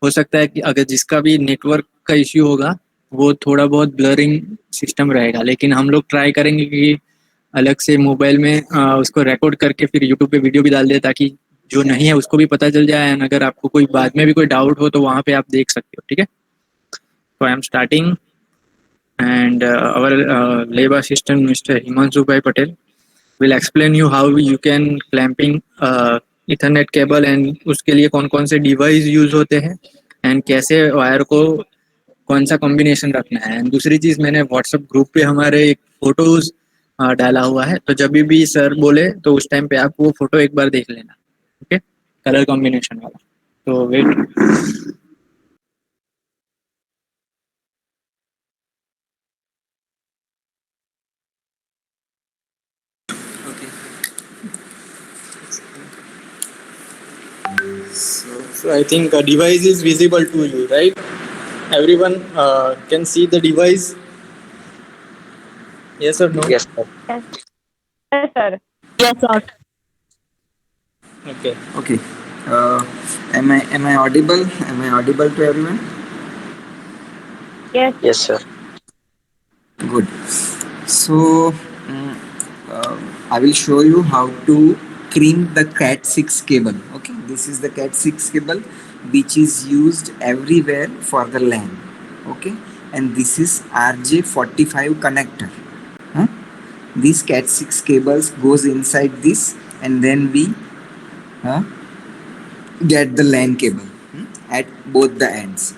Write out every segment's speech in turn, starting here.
हो सकता है कि अगर जिसका भी नेटवर्क का इश्यू होगा वो थोड़ा बहुत ब्लरिंग सिस्टम रहेगा, लेकिन हम लोग ट्राई करेंगे कि अलग से मोबाइल में उसको रिकॉर्ड करके फिर यूट्यूब पे वीडियो भी डाल दे, ताकि जो नहीं है उसको भी पता चल जाए, एंड अगर आपको कोई बाद में भी कोई डाउट हो तो वहाँ पे आप देख सकते हो। ठीक है, तो I am starting and our lab assistant Mr. Himanshu Bhai Patel will explain you how you can clamping Ethernet cable and उसके लिए कौन कौन से डिवाइस यूज होते हैं एंड कैसे वायर को कौन सा कॉम्बिनेशन रखना है। एंड दूसरी चीज़, मैंने व्हाट्सएप ग्रुप पे हमारे एक फोटोज डाला हुआ है, तो जब भी सर बोले तो उस टाइम पे आप वो फोटो एक बार देख लेना। ओके, कलर कॉम्बिनेशन वाला। तो wait, so I think a device is visible to you, right? Everyone can see the device. Yes or no? Yes, sir. Yes, sir. Yes, sir. Okay. Okay. Am I audible? Am I audible to everyone? Yes. Yes, sir. Good. So I will show you how to crimp the Cat6 cable. Okay, this is the Cat6 cable which is used everywhere for the LAN. Okay, and this is RJ45 connector. Huh? These Cat6 cables goes inside this, and then we get the LAN cable at both the ends.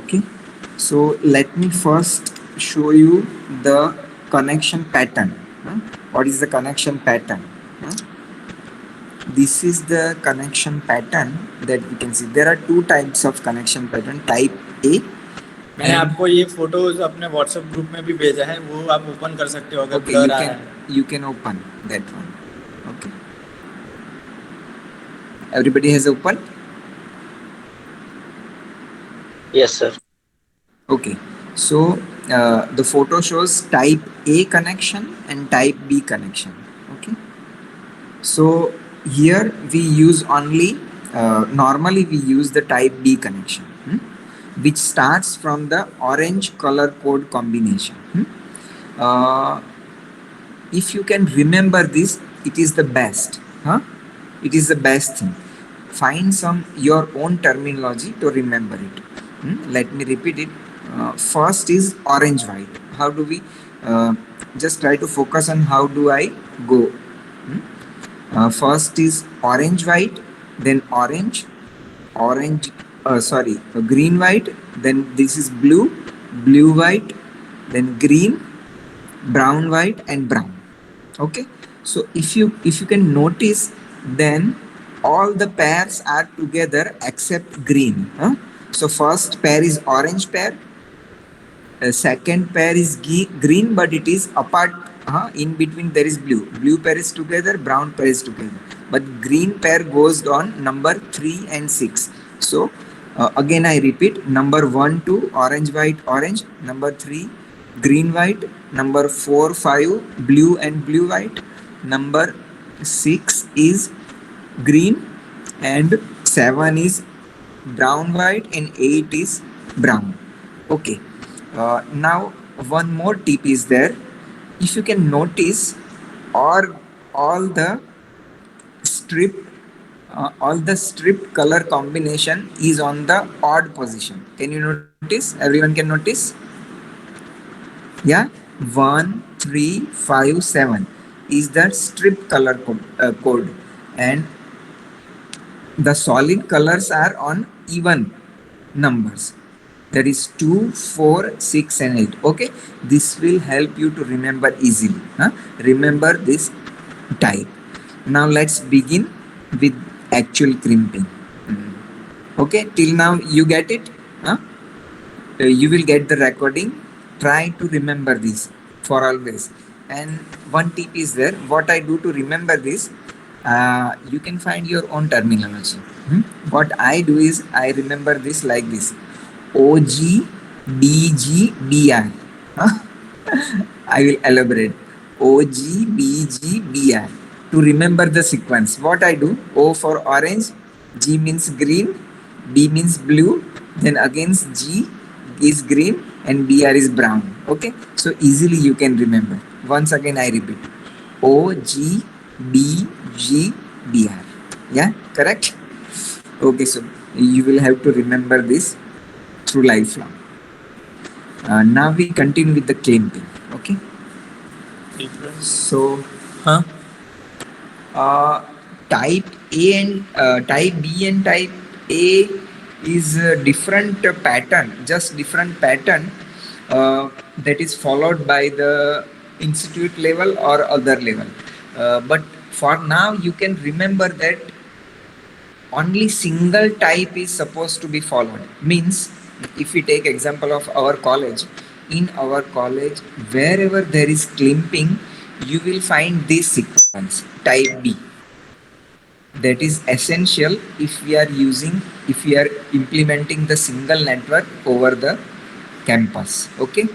Okay, so let me first show you the connection pattern. What is the connection pattern? This is the connection pattern that we can see. There are two types of connection pattern. Type A. मैंने आपको ये photos अपने WhatsApp group में भी भेजा है, वो आप ओपन कर सकते हो अगर Okay, ब्लर आ रहा है। you can open that one. Okay. Everybody has opened? Yes, sir. Okay. So the photo shows type A connection and type B connection. Okay. So here we use only normally we use the type B connection, which starts from the orange color code combination. If you can remember this, it is the best. It is the best thing. Find some your own terminology to remember it. Let me repeat it. First is orange white. How do we just try to focus on how do I go? First is orange white, then orange, green white, then this is blue, blue white, then green, brown white, and brown. Okay, so if you can notice, then all the pairs are together except green. So first pair is orange pair, second pair is green, but it is apart. In between there is blue pair is together, brown pair is together, but green pair goes on number 3 and 6. So again I repeat, number 1 2 orange white orange, number 3 green white, number 4 5 blue and blue white, number 6 is green, and 7 is brown white, and 8 is brown. Okay, now one more tip is there. If you can notice, all the strip color combination is on the odd position. Can you notice? Everyone can notice? Yeah, 1 3 5 7 is the strip color code, and the solid colors are on even numbers. That is 2 4 6 and 8. Okay, this will help you to remember easily. Remember this type. Now let's begin with actual crimping. Okay, till now you get it. You will get the recording. Try to remember this for always. And one tip is there. What I do to remember this, you can find your own terminology. What I do is I remember this like this: OG, BG, BI. I will elaborate. OG, BG, BI. To remember the sequence, what I do: O for orange, G means green, B means blue, then against G is green and BR is brown. Okay, so easily you can remember. Once again I repeat, O G B G BR. Yeah, correct. Okay, so you will have to remember this through lifelong. Now we continue with the clamping. Okay, so type A and type B and type A is a different pattern, just different pattern that is followed by the institute level or other level. But for now, you can remember that only single type is supposed to be followed. Means, if we take example of our college, in our college, wherever there is clamping, you will find this sequence, type B. That is essential if we are implementing the single network over the campus. Okay,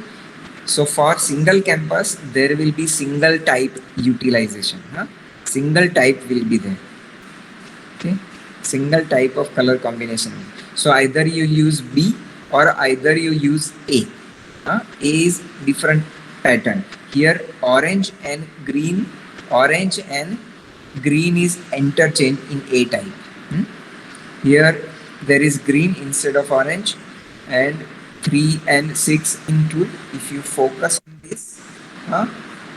so for single campus there will be single type utilization, single type will be there. Okay, single type of color combination. So either you use B or either you use A. A is different pattern. Here orange and green is interchanged in A type. Here there is green instead of orange, and 3 and 6 in 2. If you focus on this,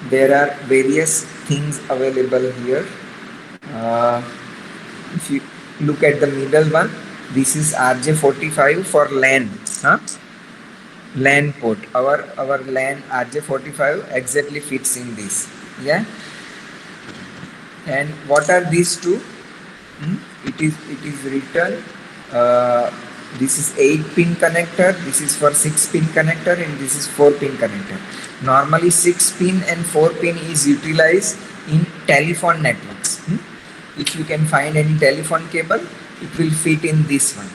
there are various things available here. If you look at the middle one, this is RJ45 for LAN. LAN port. Our LAN RJ45 exactly fits in this. Yeah. And what are these two? It is written. This is 8-pin connector. This is for 6-pin connector, and this is 4-pin connector. Normally 6-pin and 4-pin is utilized in telephone networks. If you can find any telephone cable, it will fit in this one.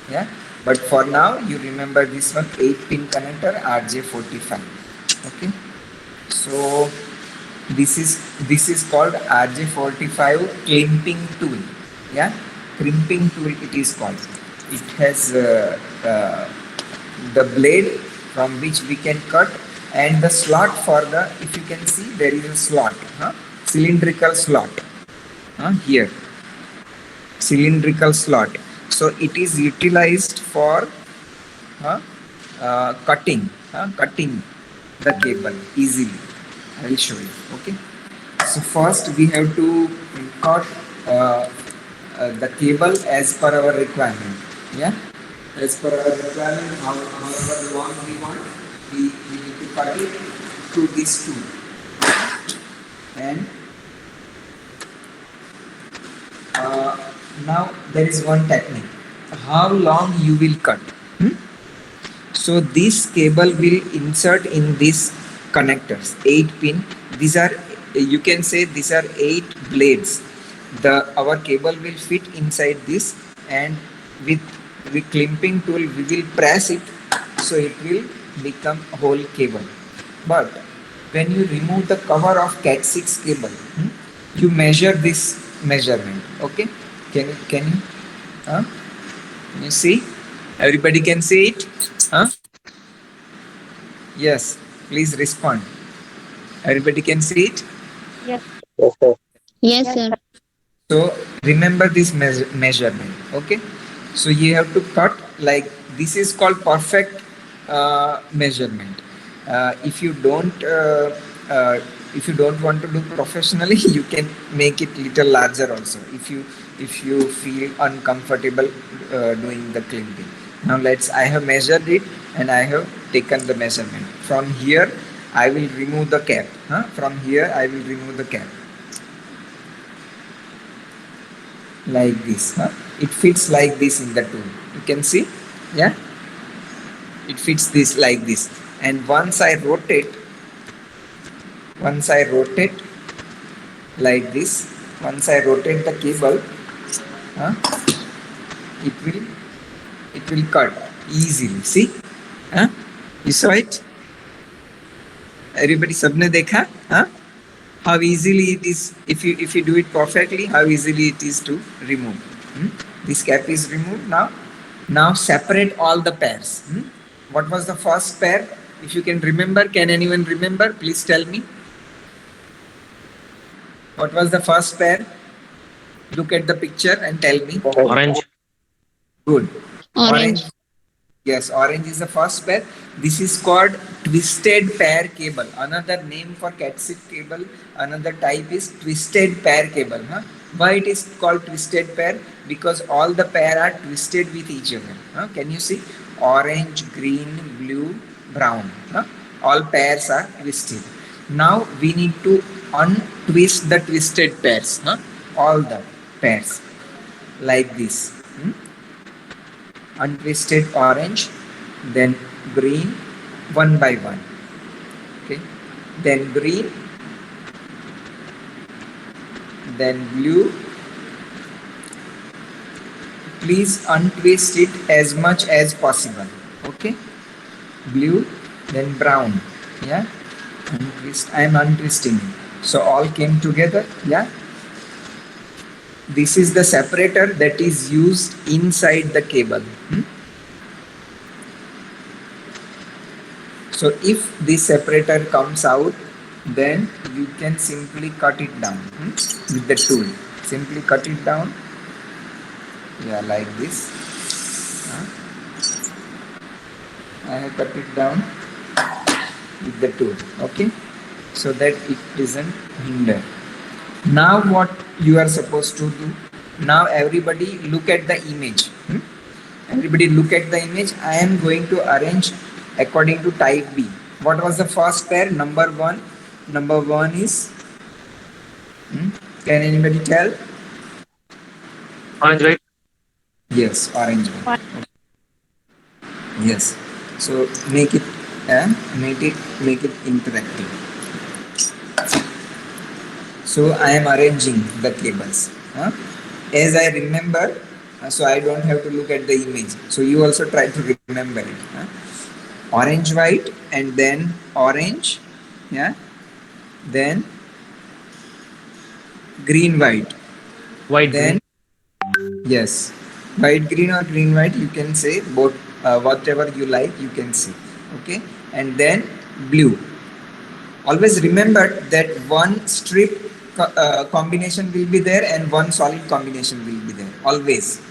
Yeah. But for now, you remember this one, 8-pin connector RJ45. Okay. So this is called RJ45 clamping tool. Yeah, crimping tool it is called. It has the blade from which we can cut, and the slot for the, if you can see, there is a slot, cylindrical slot here, cylindrical slot. So it is utilized for cutting the cable easily. I will show you. Okay, so first we have to cut the cable as per our requirement. Yeah, as per our requirement, however long we want, we need to cut it through this tool. And now there is one technique, how long you will cut. So this cable will insert in these connectors, 8-pin. These are, you can say, these are 8 blades. Our cable will fit inside this, and with the clamping tool we will press it, so it will become whole cable. But when you remove the cover of Cat6 cable, you measure this measurement. Okay, can you see? Everybody can see it? Yes, please respond. Everybody can see it? Yes. Yes, sir. So remember this measurement. Okay, so you have to cut like this. Is called perfect measurement. If you don't want to do professionally, you can make it little larger also, if you feel uncomfortable doing the clamping. Now I have measured it and I have taken the measurement. From here I will remove the cap. From here I will remove the cap like this. It fits like this in the tool. You can see, yeah, it fits this like this. And once I rotate like this, once I rotate the cable, it will cut easily. See, you saw it? Everybody sabne dekha? How easily it is, if you do it perfectly, how easily it is to remove. This cap is removed now. Now separate all the pairs. What was the first pair? If you can remember, can anyone remember? Please tell me. What was the first pair? Look at the picture and tell me. Orange. Good. Orange. Yes, orange is the first pair. This is called twisted pair cable. Another name for Cat6 cable, another type is twisted pair cable. Why it is called twisted pair? Because all the pair are twisted with each other. Can you see? Orange, green, blue, brown. All pairs are twisted. Now we need to untwist the twisted pairs. All the pairs like this. Untwisted orange, then green, one by one. Okay, then green, then blue. Please untwist it as much as possible. Okay, blue, then brown. Yeah, untwist. I am untwisting it. So all came together. Yeah. This is the separator that is used inside the cable. So if this separator comes out, then you can simply cut it down with the tool. Simply cut it down. Yeah, like this. I have cut it down with the tool. Okay, so that it doesn't hinder. Now what you are supposed to do? Now everybody look at the image. Everybody look at the image. I am going to arrange according to type B. What was the first pair? Number one. Number one is, can anybody tell? Orange, white. Yes, orange one. Yes. So make it interactive. So I am arranging the cables. As I remember, so I don't have to look at the image. So you also try to remember it. Orange, white, and then orange. Yeah. Then green, white. White, Then green. yes, white, green, or green, white. You can say both. Whatever you like, you can say. Okay. And then blue. Always remember that one strip combination will be there and one solid combination will be there. Always.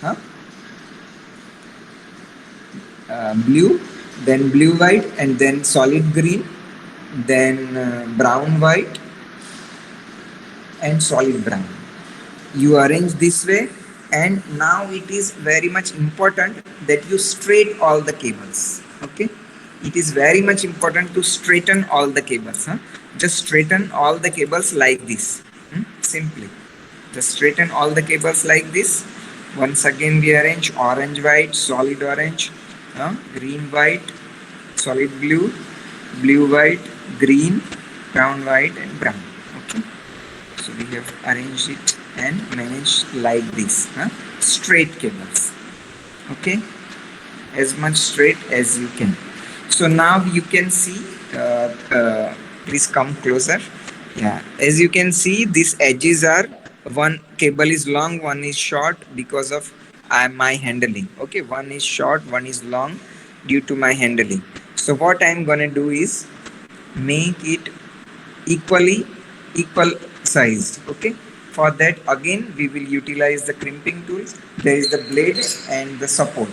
Blue, then blue white, and then solid green, then brown white, and solid brown. You arrange this way, and now it is very much important that you straight all the cables. Okay, it is very much important to straighten all the cables. Just straighten all the cables like this. Simply just straighten all the cables like this. Once again we arrange orange, white, solid orange, green, white, solid blue, blue, white, green, brown, white, and brown. Okay, so we have arranged it and managed like this. Straight cables. Okay, as much straight as you can. So now you can see, please come closer. Yeah, as you can see, these edges are, one cable is long, one is short because of my handling. Okay, one is short, one is long due to my handling. So what I'm gonna do is make it equal sized. Okay, for that again we will utilize the crimping tools. There is the blade and the support.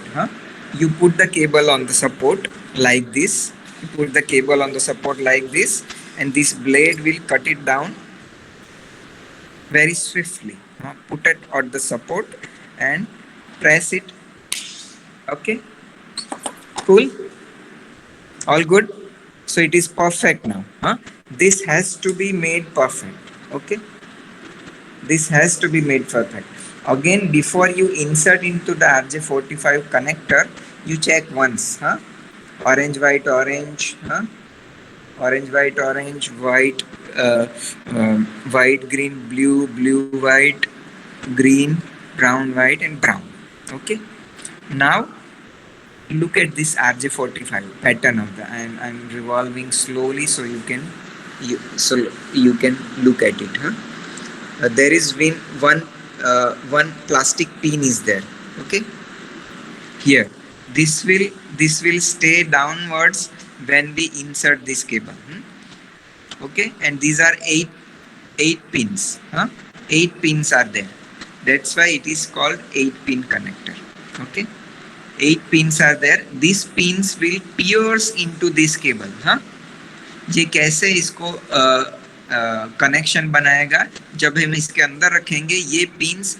You put the cable on the support like this. You put the cable on the support like this, and this blade will cut it down very swiftly. Put it on the support and press it. Okay, cool, all good. So it is perfect now. This has to be made perfect. Okay, this has to be made perfect. Again, before you insert into the RJ45 connector, you check once. Orange, white, orange. Orange, white, orange, white, white, green, blue, blue, white, green, brown, white, and brown. Okay, now look at this RJ45 pattern of the, I'm revolving slowly so you can look at it. There is one plastic pin is there. Okay, here this will stay downwards when we insert this cable. Okay, and these are eight pins. 8 pins are there. That's why it is called 8-pin connector. Okay, 8 pins are there. These pins will pierce into this cable. ये कैसे इसको connection बनाएगा, जब हम इसके अंदर रखेंगे ये पिंस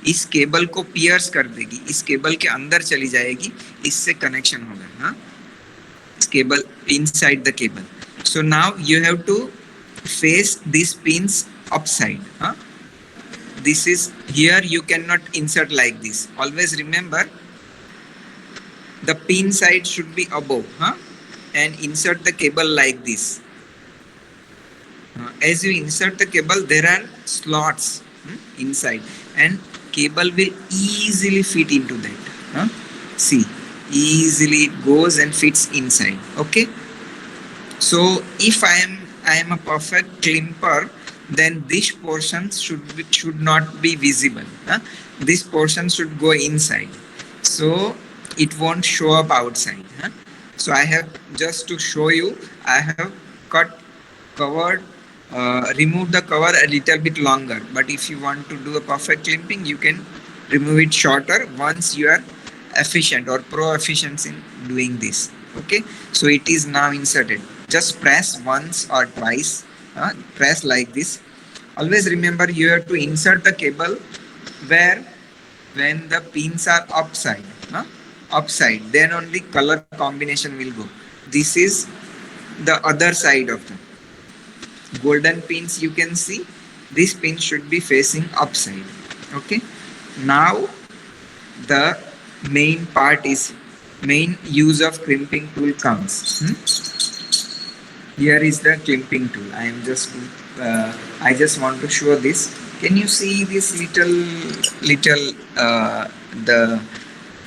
इस केबल को पियर्स कर देगी, इस केबल के अंदर चली जाएगी, इससे कनेक्शन होगा. इस cable inside the cable. So now you have to face these pins upside. This is here, you cannot insert like this. Always remember the pin side should be above, and insert the cable like this. As you insert the cable, there are slots inside, and cable will easily fit into that. See, easily it goes and fits inside. Okay. So if I am a perfect crimper, then this portion should not be visible. This portion should go inside, so it won't show up outside. So I have, just to show you, I have removed the cover a little bit longer. But if you want to do a perfect clamping, you can remove it shorter once you are efficient or pro-efficient in doing this. Okay, so it is now inserted. Just press once or twice. Press like this. Always remember, you have to insert the cable when the pins are upside. Upside, then only color combination will go. This is the other side of the golden pins. You can see this pin should be facing upside. Okay, now the main use of crimping tool comes. Here is the clamping tool. I just want to show this. Can you see this little the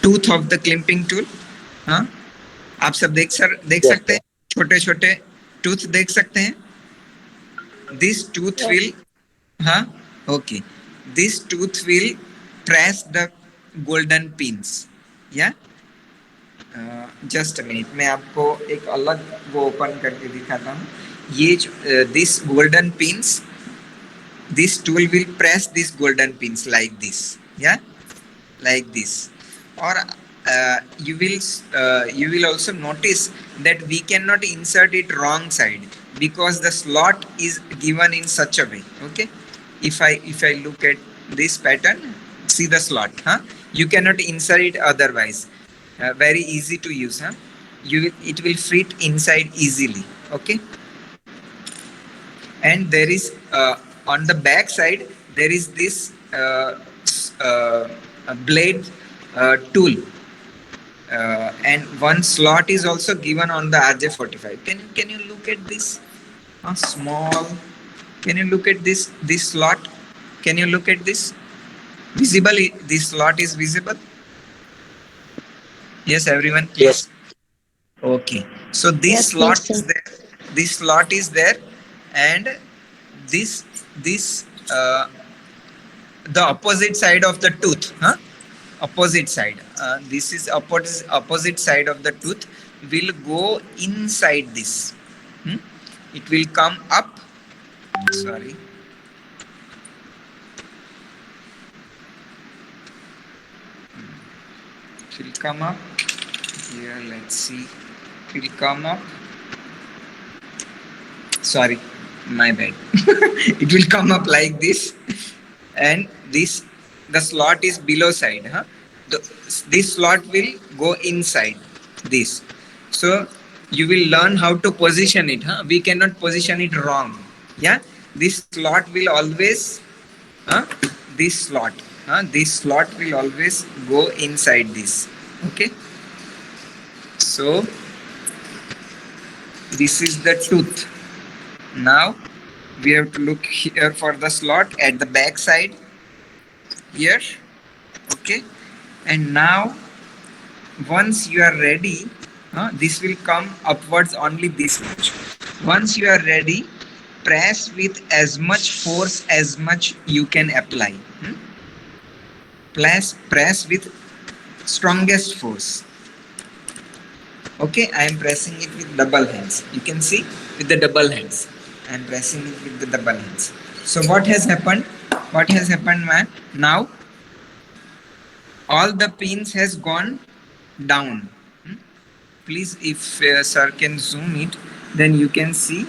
tooth of the clamping tool? आप सब देख सकते हैं, छोटे छोटे tooth देख सकते हैं. This tooth will okay, this tooth will press the golden pins. Yeah. Just minute, मैं आपको एक अलग वो ओपन करके दिखाता हूँ. ये this golden pins, this tool will press this golden pins like this. या लाइक दिस. और you will also notice that we cannot insert it wrong side because the slot is given in such a way. Okay, if I look at this pattern, see the slot. You cannot insert it otherwise. Very easy to use. It will fit inside easily. Okay, and there is on the back side there is this blade tool, and one slot is also given on the RJ45. Can you look at this small? Can you look at this slot? Can you look at this? Visible? This slot is visible? Yes, everyone. Yes. Okay. So this slot is there. This slot is there, and this the opposite side of the tooth. Opposite side. This is opposite side of the tooth will go inside this. It will come up. Sorry. It will come up here. Let's see. It will come up. Sorry, my bad. It will come up like this, and the slot is below side. This slot will go inside this. So you will learn how to position it. We cannot position it wrong. Yeah, this slot will always this slot will always go inside this. Okay, so this is the tooth. Now we have to look here for the slot at the back side here. Okay, and now once you are ready, this will come upwards only this much. Once you are ready, press with as much force as much you can apply. Press with strongest force. Okay, I am pressing it with double hands. You can see with the double hands. I am pressing it with the double hands. So what has happened? What has happened, man? Now all the pins has gone down. Hmm? Please, if sir can zoom it, then you can see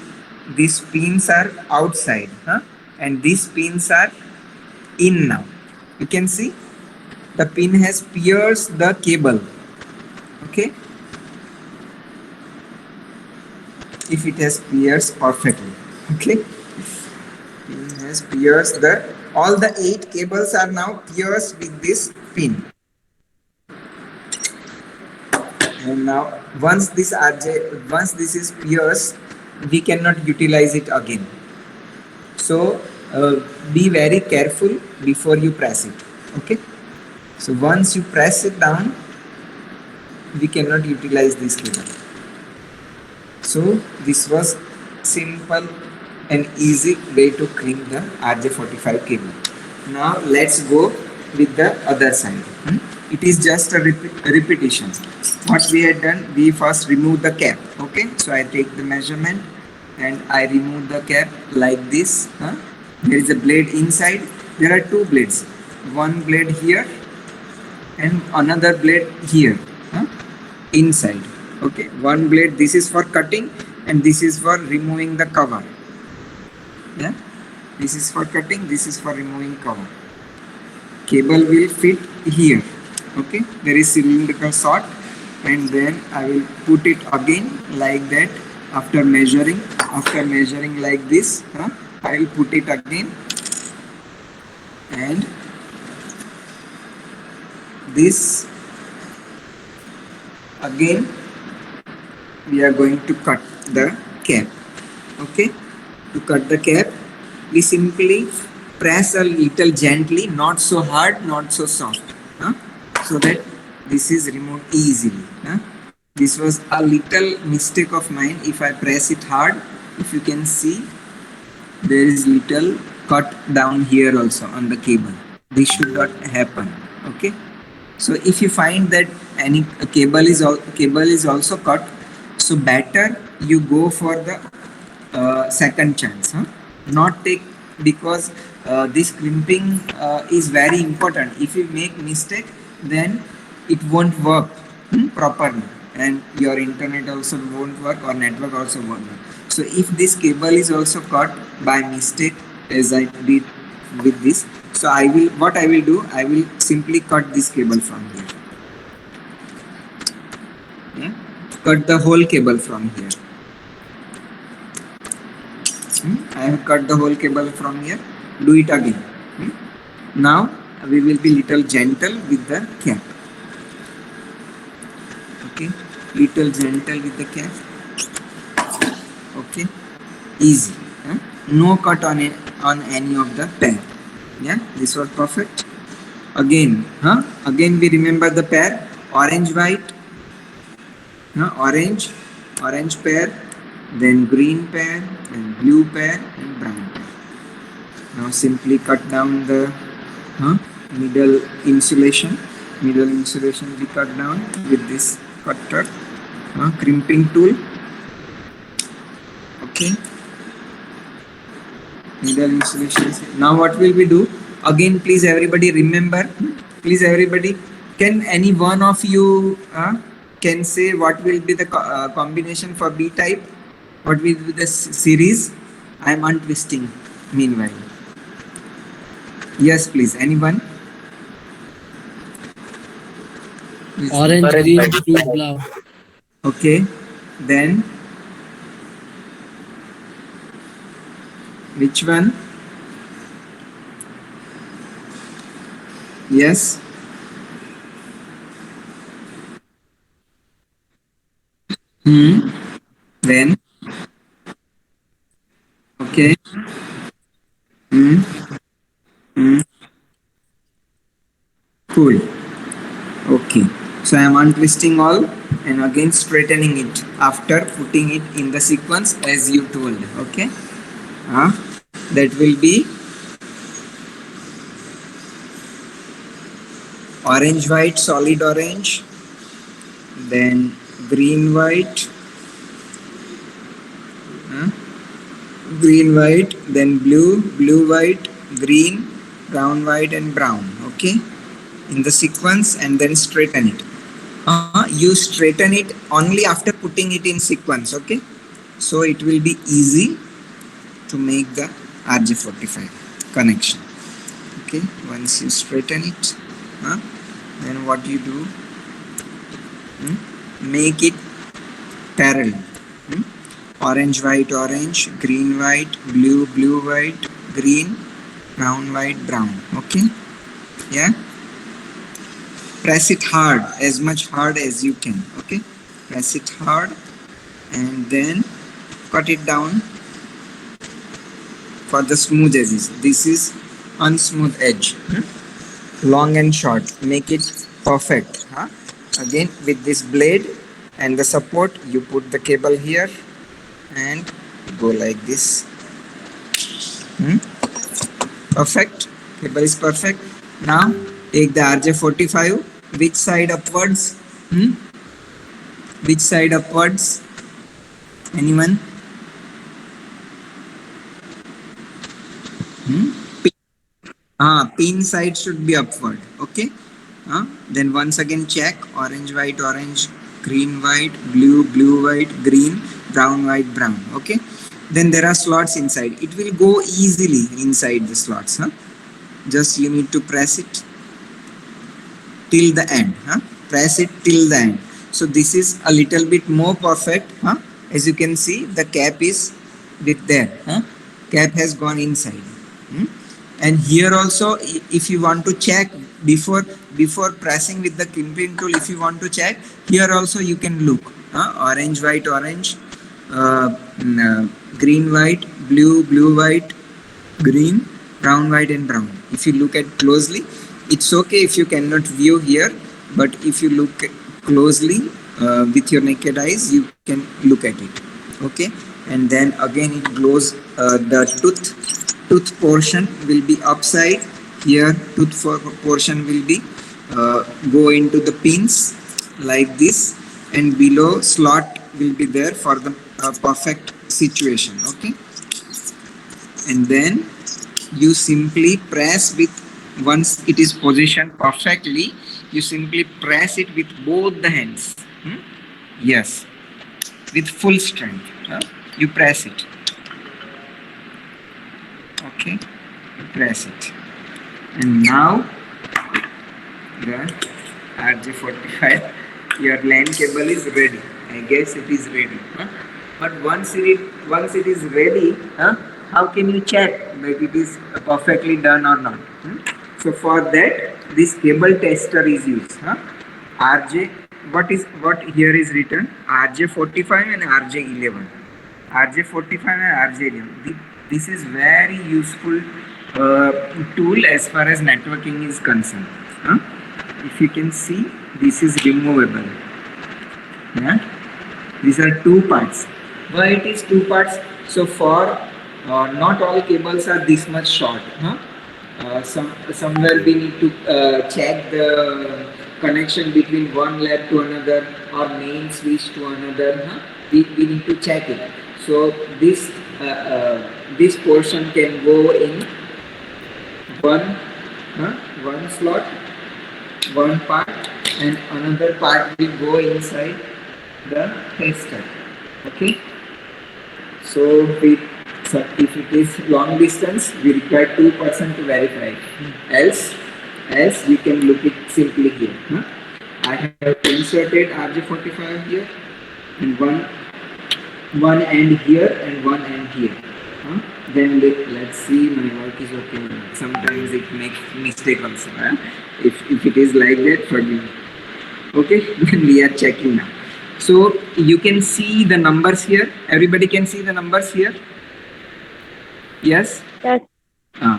these pins are outside, huh? And these pins are in now. You can see the pin has pierced the cable. Okay, if it has pierced perfectly. Okay, pin has pierced the all the 8 cables are now pierced with this pin. And now once this once this is pierced, we cannot utilize it again. So be very careful before you press it. Okay, so once you press it down, we cannot utilize this cable. So this was simple and easy way to crimp the RJ45 cable. Now let's go with the other side. It is just a repetition. What we had done, we first remove the cap. Okay, so I take the measurement and I remove the cap like this. There is a blade inside. There are 2 blades. One blade here and another blade here, inside. Okay, one blade, this is for cutting and this is for removing the cover. Yeah, this is for cutting, this is for removing cover. Cable will fit here. Okay, there is cylindrical slot and then I will put it again like that. After measuring like this, I will put it again, and this again we are going to cut the cap. Okay, to cut the cap we simply press a little gently, not so hard, not so soft, so that this is removed easily. This was a little mistake of mine. If I press it hard, if you can see, there is little cut down here also on the cable. This should not happen. Okay, so if you find that any cable is also cut, so better you go for the second chance. Not take, because this crimping is very important. If you make mistake, then it won't work properly, and your internet also won't work or network also won't work. So if this cable is also cut by mistake, as I did with this, so I will do, I will simply cut this cable from here. Yeah? Cut the whole cable from here. I have cut the whole cable from here. Do it again. Now we will be little gentle with the cap. Okay, little gentle with the cap. Okay, easy. No cut on any of the pair. Yeah, this was perfect. Again, again we remember the pair: orange, white, orange pair, then green pair, and blue pair, and brown pair. Now simply cut down the middle insulation. Middle insulation we cut down with this cutter, crimping tool. Okay, middle insulation. Now what will we do? Again, please everybody remember. Please everybody, can any one of you can say what will be the combination for B type? What will be the series? I am untwisting meanwhile. Yes, please. Anyone? Orange, green, blue, brown. Okay. Then which one? Yes. Then okay. Cool. Okay. So I am untwisting all and again straightening it after putting it in the sequence as you told. Okay. That will be orange, white, solid orange, then green white, green white, then blue, blue white, green, brown white and brown. Okay, in the sequence, and then straighten it. You straighten it only after putting it in sequence. Okay, so it will be easy to make the RJ45 connection. Okay, once you straighten it, then what you do, make it parallel. Orange white orange, green white, blue blue white, green, brown white brown. Okay, yeah, press it hard, as much hard as you can. Okay, press it hard and then cut it down for the smooth edges. This is unsmooth edge, long and short, make it perfect. Again with this blade and the support, you put the cable here and go like this. Perfect, cable is perfect. Now take the RJ45, which side upwards? Which side upwards? Anyone? Pin side should be upward. Okay, then once again check, orange white orange, green white, blue blue white, green, brown white brown. Okay, then there are slots inside, it will go easily inside the slots. Just you need to press it till the end. Press it till the end. So this is a little bit more perfect. As you can see, the cap is with there. Cap has gone inside. And here also, if you want to check before pressing with the crimping tool, if you want to check, here also you can look. Orange white orange, green white, blue blue white, green, brown white and brown. If you look at closely, it's okay if you cannot view here, but if you look closely with your naked eyes, you can look at it. Okay, and then again it glows. The tooth portion will be upside here. Tooth portion will be go into the pins like this, and below slot will be there for the perfect situation. Okay, and then you simply press with, once it is positioned perfectly, you simply press it with both the hands. Yes, with full strength. You press it. Okay, press it, and now the RJ45, your LAN cable is ready. I guess it is ready. But once it is ready, how can you check that it is perfectly done or not? So for that, this cable tester is used. RJ, what here is written? RJ45 and RJ11. RJ45 and RJ11. This is very useful tool as far as networking is concerned. If you can see, this is removable. These are two parts. Why it is two parts? So for not all cables are this much short. Somewhere we need to check the connection between one lab to another or main switch to another. We need to check it. So this portion can go in one slot, one part, and another part will go inside the tester. Okay, so if it is long distance, we require 2% to verify. Else we can look it simply here. I have inserted RJ45 here, and one end here and one end here. Then let's see, my work is okay. Sometimes it makes mistake also. If it is like that, forgive me. Okay, then we are checking now. So you can see the numbers here. Everybody can see the numbers here. Yes. Yes.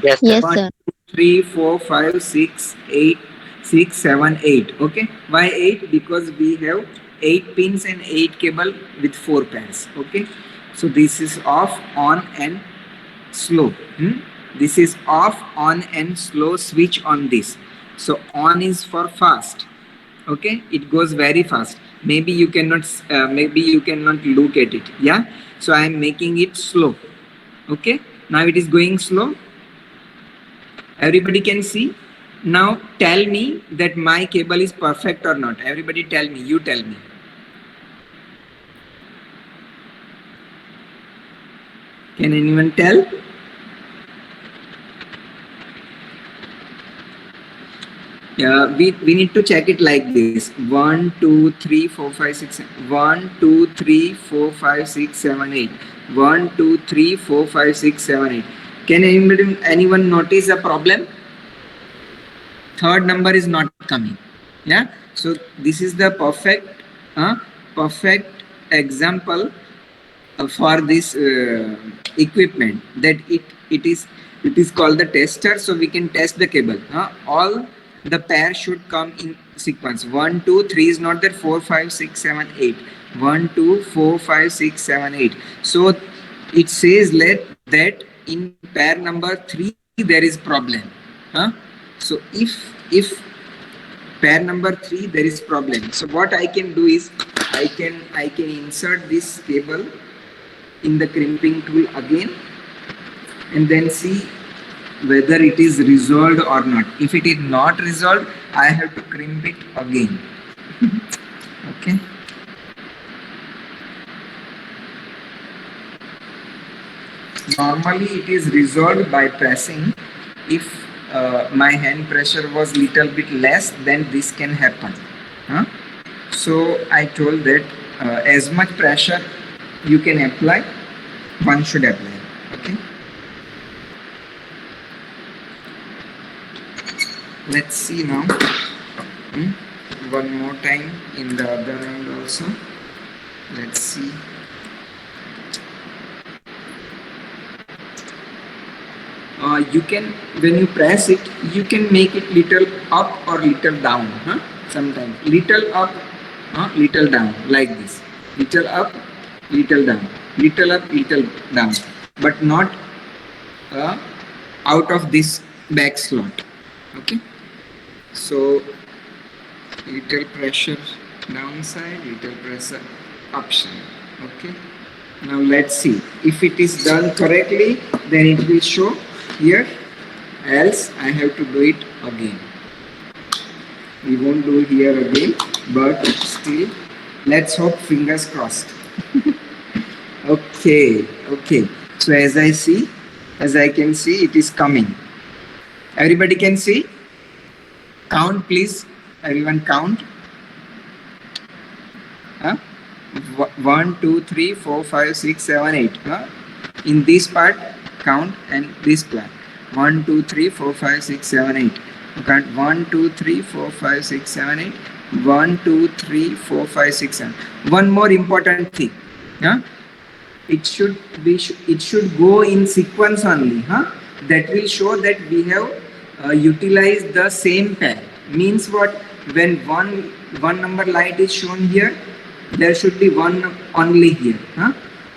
Yes, 1, sir. 2, 3, 4, 5, 6, 8, 6, 7, 8. Okay. Why 8? Because we have 8 pins and 8 cable with 4 pairs. Okay. So this is off, on and slow. This is off, on and slow switch on this. So on is for fast, Okay, it goes very fast. Maybe you cannot look at it. Yeah, so I am making it slow. Okay, now it is going slow. Everybody can see. Now tell me that my cable is perfect or not. Everybody tell me. You tell me. Can anyone tell? Yeah, we need to check it like this. 1, 2, 3, 4, 5, 6, 1, 2, 3, 4, 5, 6, 7, 8. 1, 2, 3, 4, 5, 6, 7, 8. Can anyone notice a problem? Third number is not coming. Yeah. So this is the perfect example for this equipment, that it is called the tester. So we can test the cable. All the pair should come in sequence. 1, 2, 3 is not there. 4, 5, 6, 7, 8. 1, 2, 4, 5, 6, 7, 8. So it says that in pair number 3 there is problem. So if pair number 3 there is problem, so what I can do is I can insert this cable in the crimping tool again and then see whether it is resolved or not. If it is not resolved, I have to crimp it again. Okay. Normally it is resolved by pressing. If my hand pressure was little bit less, then this can happen. So I told that as much pressure you can apply, one should apply. Okay. Let's see now. One more time in the other end also. Let's see. You can, when you press it, you can make it little up or little down. Sometimes little up, little down, like this. Little up, little down, little up, little down, but not out of this back slot. Okay. So little pressure downside, little pressure upside. Okay. Now let's see if it is done correctly, then it will show here, else I have to do it again. We won't do it here again, but still let's hope, fingers crossed. Okay. So as I can see, it is coming. Everybody can see? Count please. Everyone count. 1, 2, 3, 4, 5, 6, 7, 8. In this part count, and this part. 1, 2, 3, 4, 5, 6, 7, 8. Count 1, 2, 3, 4, 5, 6, 7, 8. 1, 2, 3, 4, 5, 6, 7. One more important thing. It should go in sequence only. That will show that we have utilized the same pair. Means what? When one number light is shown here, there should be one only here.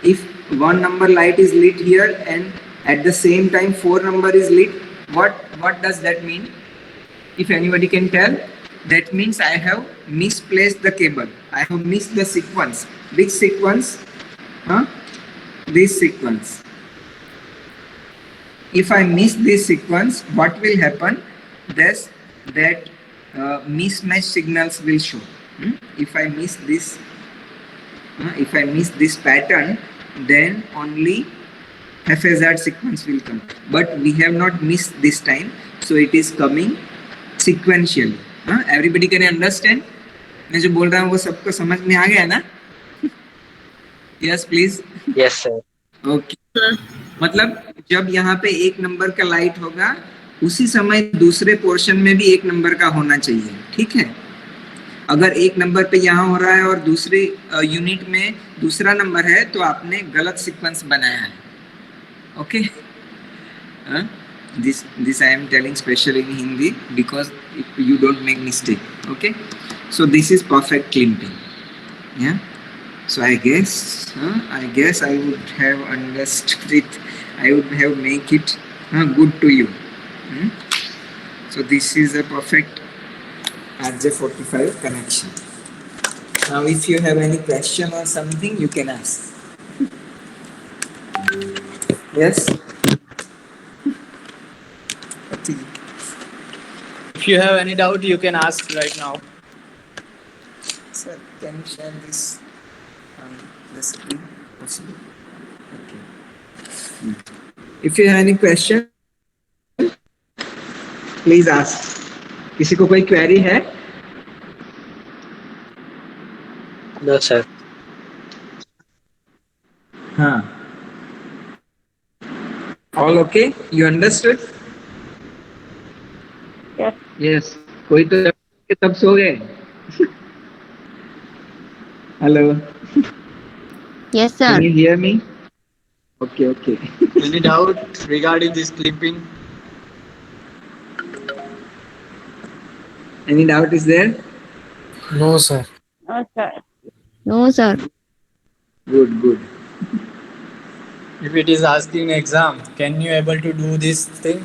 If one number light is lit here and at the same time 4 number is lit, what does that mean? If anybody can tell, that means I have misplaced the cable. I have missed the sequence. Which sequence? This sequence. If I miss this sequence, what will happen? That mismatch signals will show. If I miss this, pattern, then only haphazard sequence will come. But we have not missed this time, so it is coming sequentially. Everybody can understand? मैं जो बोल रहा हूँ वो सबको समझ में आ गया ना? Yes, please. Yes, sir. Okay. मतलब जब यहाँ पे एक नंबर का लाइट होगा, उसी समय दूसरे पोर्शन में भी एक नंबर का होना चाहिए. ठीक है? अगर एक नंबर पे यहाँ हो रहा है और दूसरे यूनिट में दूसरा नंबर है, तो आपने गलत सीक्वेंस बनाया है. Okay. This I am telling specially in Hindi because you don't make mistake. Okay. So this is perfect clamping. Yeah. So I guess I would have understood it. I would have make it good to you. So this is a perfect RJ45 connection. Now if you have any question or something, you can ask. Yes? If you have any doubt, you can ask right now. Sir, can you share this on the screen? Possible? Okay. If you have any question, please ask. किसी को कोई query है? No, sir. हाँ. All okay? You understood? Yes. Yes. कोई तो तब सो गए. Hello. Yes, Can sir. you hear me? Okay, okay. Any doubt regarding this clipping? Any doubt is there? No, sir. No, sir. No, sir. Good, good. If it is asking exam, can you able to do this thing?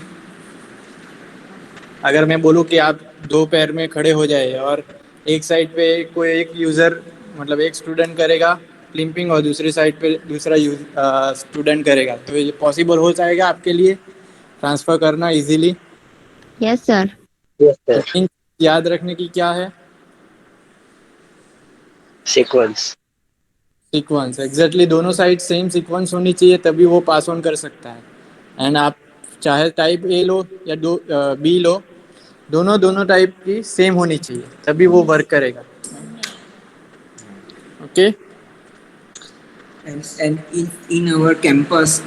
अगर मैं बोलूँ कि आप दो पैर में खड़े हो जाए और एक साइड पे कोई एक यूज़र मतलब एक स्टूडेंट करेगा क्लिपिंग और दूसरी साइड पे दूसरा स्टूडेंट करेगा, तो ये पॉसिबल हो जाएगा आपके लिए ट्रांसफ़र करना easily? Yes, sir. Yes, sir. Main याद रखने की क्या है? Sequence. सीक्वेंस एग्जैक्टली दोनों साइड सेम सीक्वेंस होनी चाहिए, तभी वो पास ऑन कर सकता है. एंड आप चाहे टाइप ए लो या बी लो, दोनों टाइप की सेम होनी चाहिए, तभी वो वर्क करेगा. Okay. And in our campus,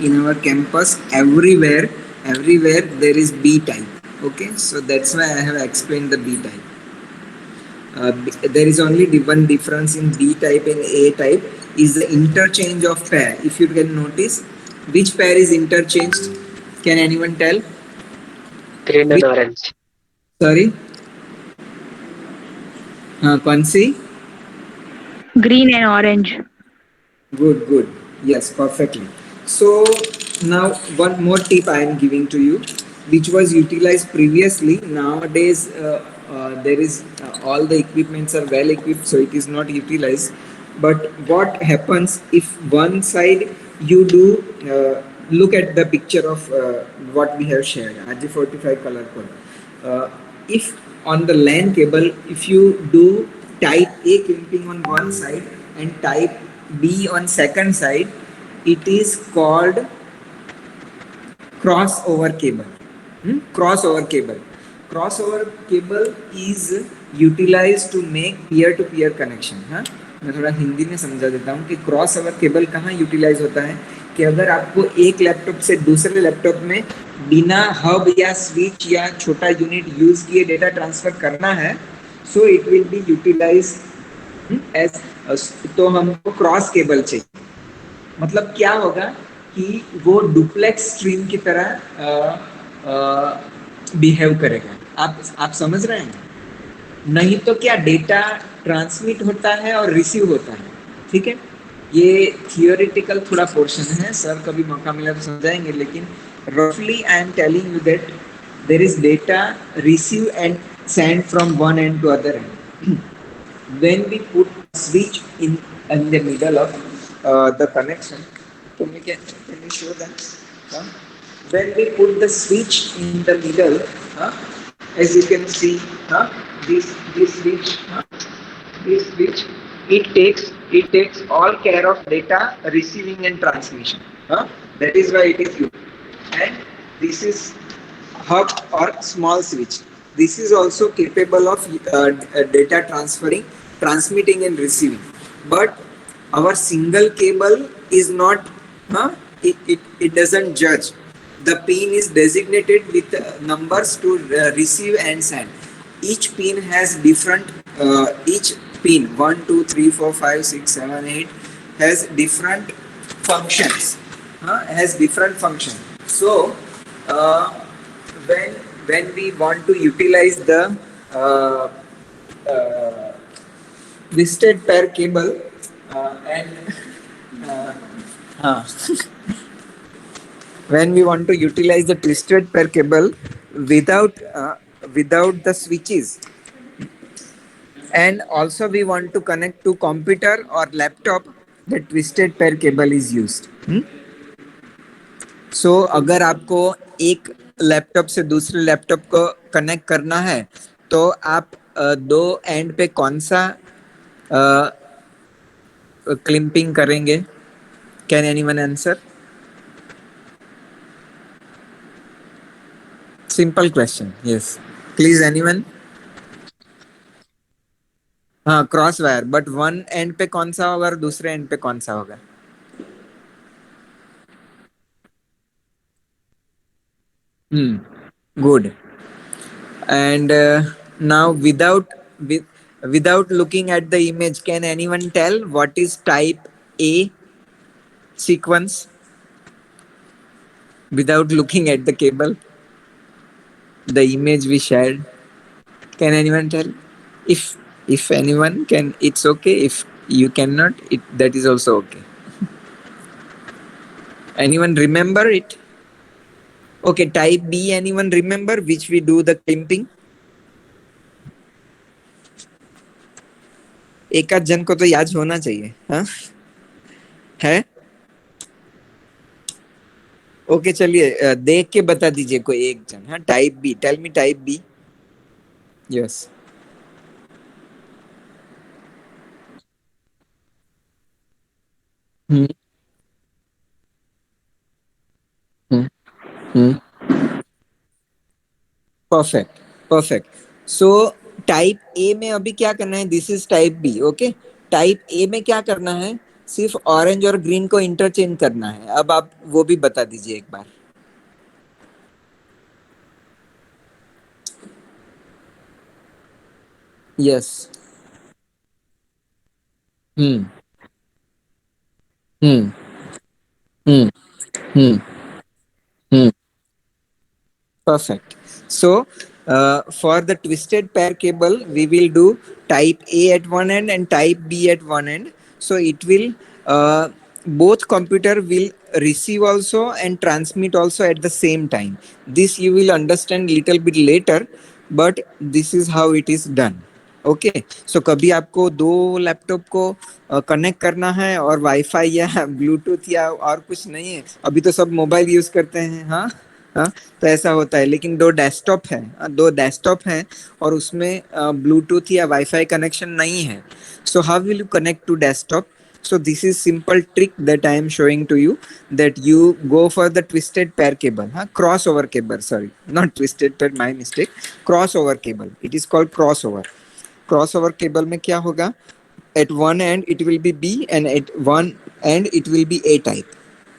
everywhere there is B type. Okay, so that's why I have explained the B type. There is only the one difference in B type and A type is the interchange of pair. If you can notice, which pair is interchanged? Can anyone tell? Green and orange. Sorry? कौन सी? Green and orange. Good, good. Yes, perfectly. So now one more tip I am giving to you, which was utilized previously. Nowadays, there is all the equipments are well equipped, so it is not utilized. But what happens if one side you do look at the picture of what we have shared, RJ45 color code. If on the LAN cable, if you do type A crimping on one side and type B on second side, it is called crossover cable. Crossover cable is utilized to make peer-to-peer connection. मैं थोड़ा हिंदी में समझा देता हूँ कि cross over cable कहाँ utilise होता है कि अगर आपको एक लैपटॉप से दूसरे लैपटॉप में बिना हब या स्विच या छोटा यूनिट यूज किए डेटा ट्रांसफर करना है, so it will be utilise edge. तो हमको क्रॉस केबल चाहिए. मतलब क्या होगा कि वो डुप्लेक्स स्ट्रीम की तरह बिहेव करेगा. आप समझ रहे हैं? नहीं तो क्या डेटा ट्रांसमिट होता है और रिसीव होता है. ठीक है, ये थियोरेटिकल थोड़ा पोर्शन है, सर कभी मौका मिला तो समझाएंगे, लेकिन रफली I am telling you that there is data receive and send from one end to other end. When we put switch in the middle of the connection, can you show that? When we put the switch in the middle, as you can see, this switch, it takes all care of data receiving and transmission. That is why it is used. And this is hub or small switch. This is also capable of data transmitting and receiving. But our single cable is not, it doesn't judge. The pin is designated with numbers to receive and send. Each pin has different, each pin 1, 2, 3, 4, 5, 6, 7, 8 has different functions. So, when we want to utilize the twisted pair cable when we want to utilize the twisted pair cable without the switches, and also we want to connect to computer or laptop, the twisted pair cable is used. So अगर आपको एक laptop से दूसरे laptop को connect करना है तो आप दो एंड पे कौन सा क्लिपिंग करेंगे? Can anyone answer? Simple question. Yes please anyone. हाँ cross wire, but one end पे कौन सा होगा और दूसरे एंड पे कौन सा होगा? Good. And now without looking at the image, can anyone tell what is type A sequence? Without looking at the cable, the image we shared, can anyone tell? If anyone can, it's okay. If you cannot, that is also okay. Anyone remember it? Okay, type B, anyone remember which we do the clipping? एक आध जन को तो याद होना चाहिए. हाँ है? ओके चलिए देख के बता दीजिए कोई एक जन. हाँ type B, tell me type B. Yes perfect perfect. So type A में अभी क्या करना है? This is type B. Okay type A में क्या करना है? सिर्फ ऑरेंज और ग्रीन को इंटरचेंज करना है. अब आप वो भी बता दीजिए एक बार. Yes hmm hmm hmm hmm hmm Perfect. So, for the twisted pair cable, we will do type A at one end and type B at one end. So it will both computer will receive also and transmit also at the same time. This you will understand little bit later, but this is how it is done. Okay so कभी आपको दो laptop को connect करना है और wifi या Bluetooth या और कुछ नहीं है. अभी तो सब मोबाइल यूज करते हैं. हाँ हाँ तो ऐसा होता है. लेकिन दो डेस्कटॉप हैं और उसमें ब्लूटूथ या वाईफाई कनेक्शन नहीं है. So how will you connect to desktop? So this is simple trick that I am showing to you, that you go for the twisted pair cable, crossover cable, sorry, not twisted pair, my mistake, crossover cable. It is called crossover. Crossover cable में क्या होगा? At one end it will be B and at one end it will be A type.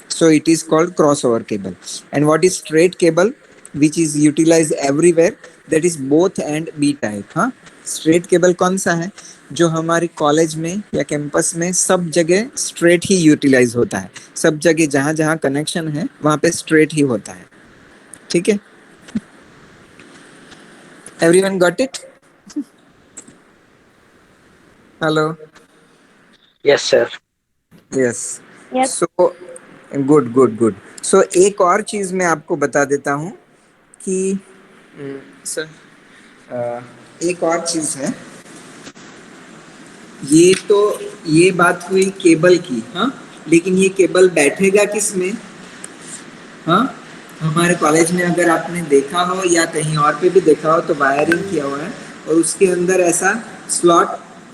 So it is called crossover cable. And what is straight cable, which is utilized everywhere? That is both and B type. हाँ straight cable कौन सा है? जो हमारे college में या campus में सब जगह स्ट्रेट ही यूटिलाइज होता है. सब जगह जहाँ जहाँ कनेक्शन है वहाँ पे स्ट्रेट ही होता है. ठीक है? Everyone got it? Hello. Yes, sir. Yes Yes. So good good good. So एक और चीज मैं आपको बता देता हूँ कि सर एक और चीज है. ये बात हुई केबल की. हाँ लेकिन ये केबल बैठेगा किस में? हाँ हमारे कॉलेज में अगर आपने देखा हो या कहीं और पे भी देखा हो तो वायरिंग किया हुआ है और उसके अंदर ऐसा स्लॉट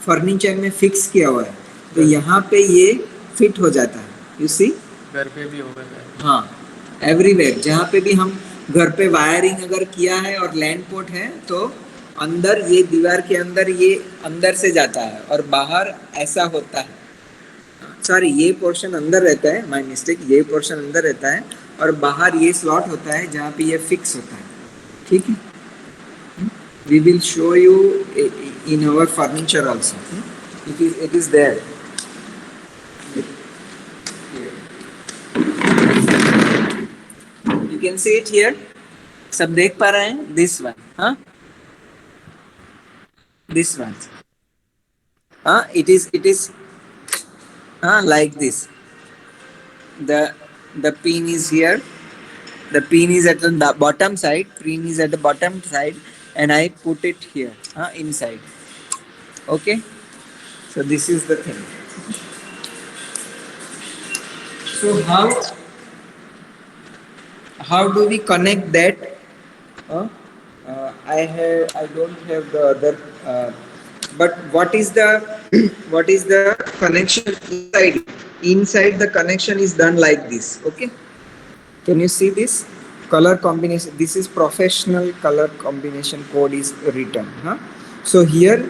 फर्नीचर में फिक्स किया हुआ है. तो यहाँ पे ये फिट हो जाता है. यू सी घर पे भी होगा. हाँ एवरीवेयर जहाँ पे भी हम घर पे वायरिंग अगर किया है और लैंड पोर्ट है तो अंदर ये दीवार के अंदर ये अंदर से जाता है और बाहर ऐसा होता है. सॉरी ये पोर्शन अंदर रहता है, माय मिस्टेक. ये पोर्शन अंदर रहता है और बाहर ये स्लॉट होता है जहाँ पे ये फिक्स होता है. ठीक है? We will show you in our furniture also. It is there. You can see it here. सब देख पा रहे हैं? This one, हाँ? This one, हाँ? It is, हाँ? Like this. The pin is here. The pin is at the bottom side. Pin is at the bottom side, and I put it here, हाँ? Inside. Okay, so this is the thing. So how do we connect that? Huh? I don't have the other. But what is the what is the connection inside? Inside the connection is done like this. Okay. Can you see this color combination? This is professional color combination code is written. Huh? So here,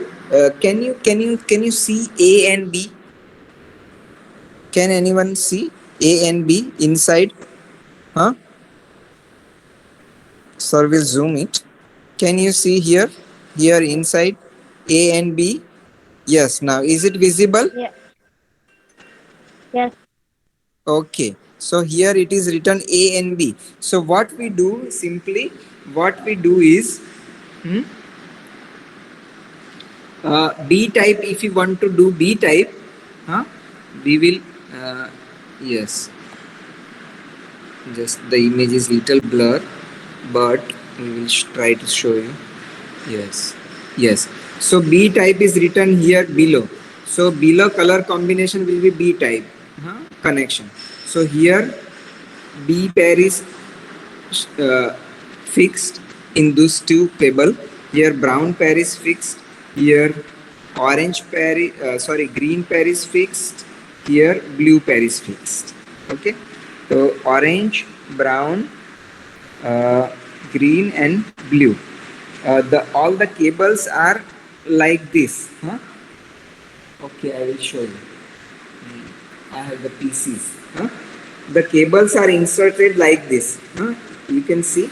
can you see A and B? Can anyone see A and B inside? Huh? Sir will zoom it. Can you see here? Here inside A and B? Yes. Now is it visible? Yeah. Yes. Okay. So here it is written A and B. So what we do simply, what we do is B type. If you want to do B type, huh? We will yes. Just the image is little blur, but we will try to show you. Yes, yes. So B type is written here below. So below color combination will be B type connection. So here B pair is uh, fixed in those two cable. Here brown pair is fixed. Here orange pair sorry, green pair is fixed. Here blue pair is fixed. Okay. So orange, brown, green and blue. The all the cables are like this. Huh? Okay, I will show you. I have the PCs. Huh? The cables are inserted like this. Huh? You can see.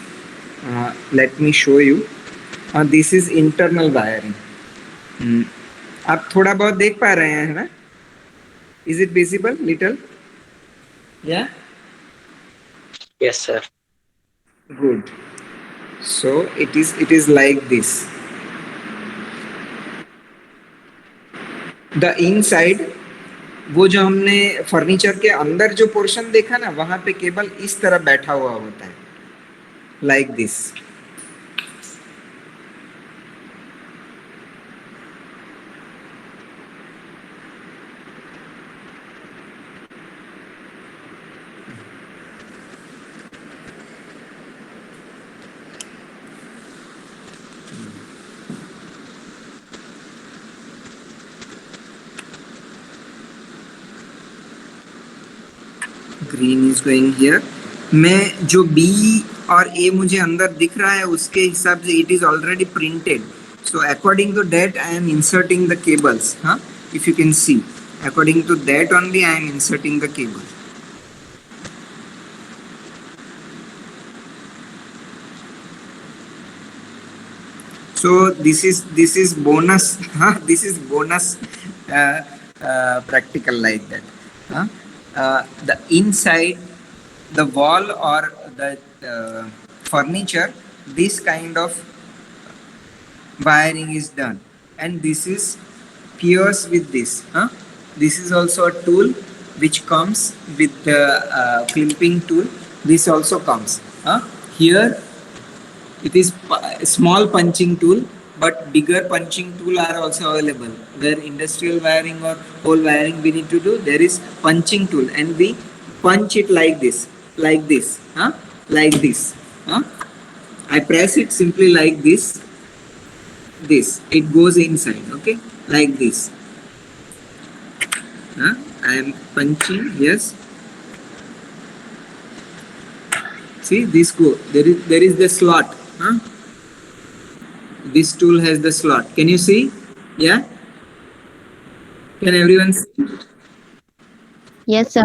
Let me show you. This is internal wiring. आप थोड़ा बहुत देख पा रहे हैं ना? Is it visible little? Yeah. Yes, sir. Good. So it is like this. The inside, वो जो हमने फर्नीचर के अंदर जो पोर्शन देखा ना, वहां पे केबल इस तरह बैठा हुआ होता है, like this. Green is going here. मैं जो B और A मुझे अंदर दिख रहा है उसके हिसाब से it is already printed. So according to that I am inserting the cables. If you can see, according to that only I am inserting the cable. So this is bonus. This is bonus practical like that. The inside the wall or the furniture, this kind of wiring is done, and this is pierced with this. This is also a tool which comes with the clipping tool. This also comes. Here it is small punching tool, but bigger punching tool are also available. Where industrial wiring or whole wiring we need to do, there is punching tool, and we punch it like this, like this, like this. I press it simply like this. This it goes inside. Okay, like this. I am punching. Yes. See this go. There is the slot. This tool has the slot. Can you see? Yeah. Can everyone see? Yes, sir.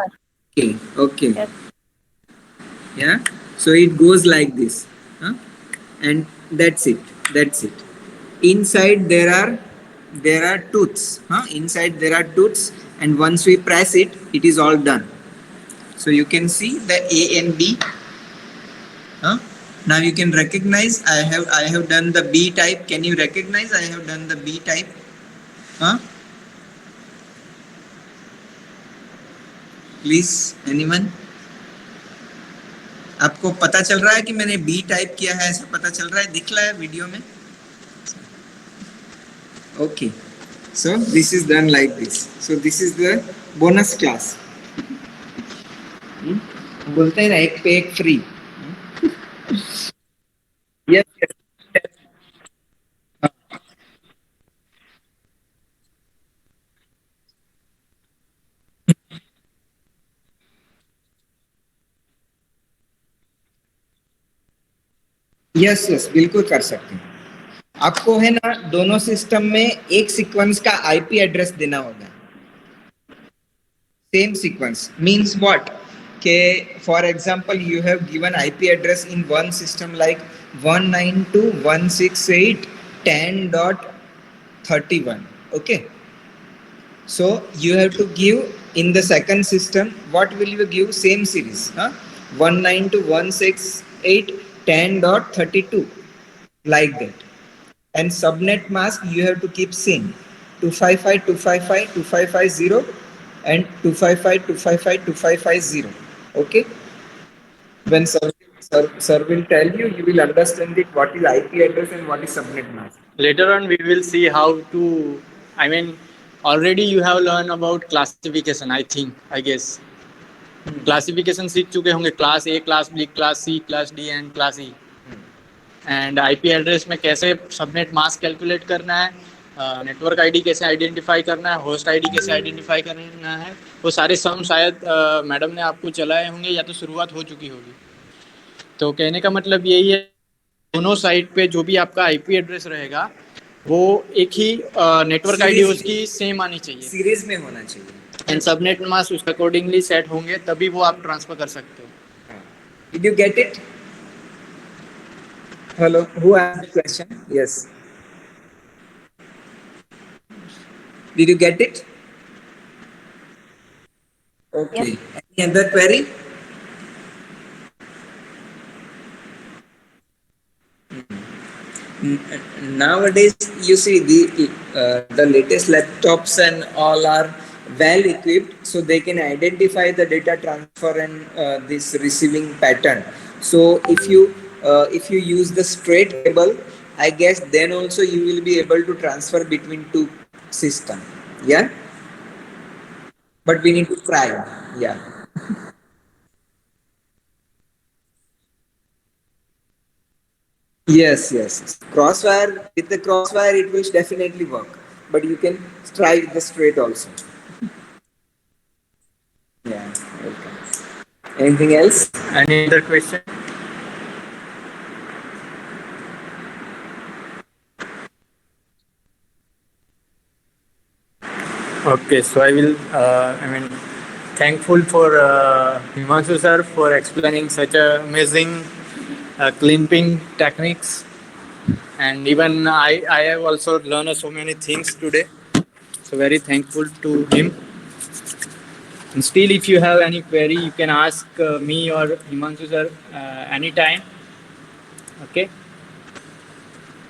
Okay. Okay. Yes. Yeah. So it goes like this. And that's it. That's it. Inside there are tooths. Inside there are tooths, and once we press it, it is all done. So you can see the A and B. Now you can recognize I have done the B type. Can you recognize I have done the B type? Please, anyone? आपको पता चल रहा है कि मैंने B type किया है, ऐसा पता चल रहा है, दिख रहा है वीडियो में? Okay. So this is done like this. So this is the bonus class. बोलते हैं ना एक पे एक free. Yes, yes. Yes yes बिल्कुल कर सकते हैं. आपको है ना दोनों सिस्टम में एक सीक्वेंस का आईपी एड्रेस देना होगा. Same sequence means what? Okay, for example, you have given IP address in one system like 192.168.10.31. Okay, so you have to give in the second system. What will you give? Same series, huh? 192.168.10.32, like that. And subnet mask you have to keep same 255.255.255.0 and 255.255.255.0. Okay, when sir will tell you, you will understand it what is IP address and what is subnet mask. Later on we will see how to, I mean, already you have learned about classification, I guess. Classification सीख चुके होंगे, class A, class B, class C, class D and class E. And IP address में कैसे subnet mask calculate करना है, network ID कैसे identify करना है, होस्ट आईडी कैसे आइडेंटिफाई करना है, वो सारे सम शायद मैडम ने आपको चलाए होंगे या तो शुरुआत हो चुकी होगी. तो कहने का मतलब यही है, दोनों साइड पे जो भी आपका आईपी एड्रेस रहेगा वो एक ही नेटवर्क आईडी उसकी सेम आनी चाहिए, सीरीज में होना चाहिए. एंड सबनेट मास्क उसके अकॉर्डिंगली सेट होंगे, तभी वो आप ट्रांसफर कर सकते हो. Did you get it? Hello, who asked the question? Yes. Did you get it? Okay. Yes. Any other query? Nowadays, you see the latest laptops and all are well equipped, so they can identify the data transfer and this receiving pattern. So if you use the straight cable, I guess then also you will be able to transfer between two systems. Yeah, but we need to try. Yeah. Yes, yes. Crosswire, with the crosswire it will definitely work, but you can try with the straight also. Yeah. Okay. Anything else? Any other question? Okay, so I will, thankful for Himanshu sir for explaining such amazing clamping techniques, and even I have also learned so many things today. So very thankful to him. And still, if you have any query, you can ask me or Himanshu sir anytime. Okay.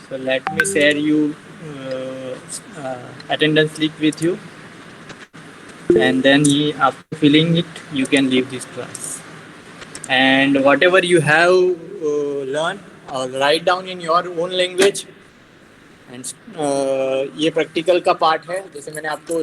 So let me share you attendance slip with you, and then after filling it, you can leave this class. And whatever you have learned, write down in your own language. And ये practical का part है, जैसे मैंने आपको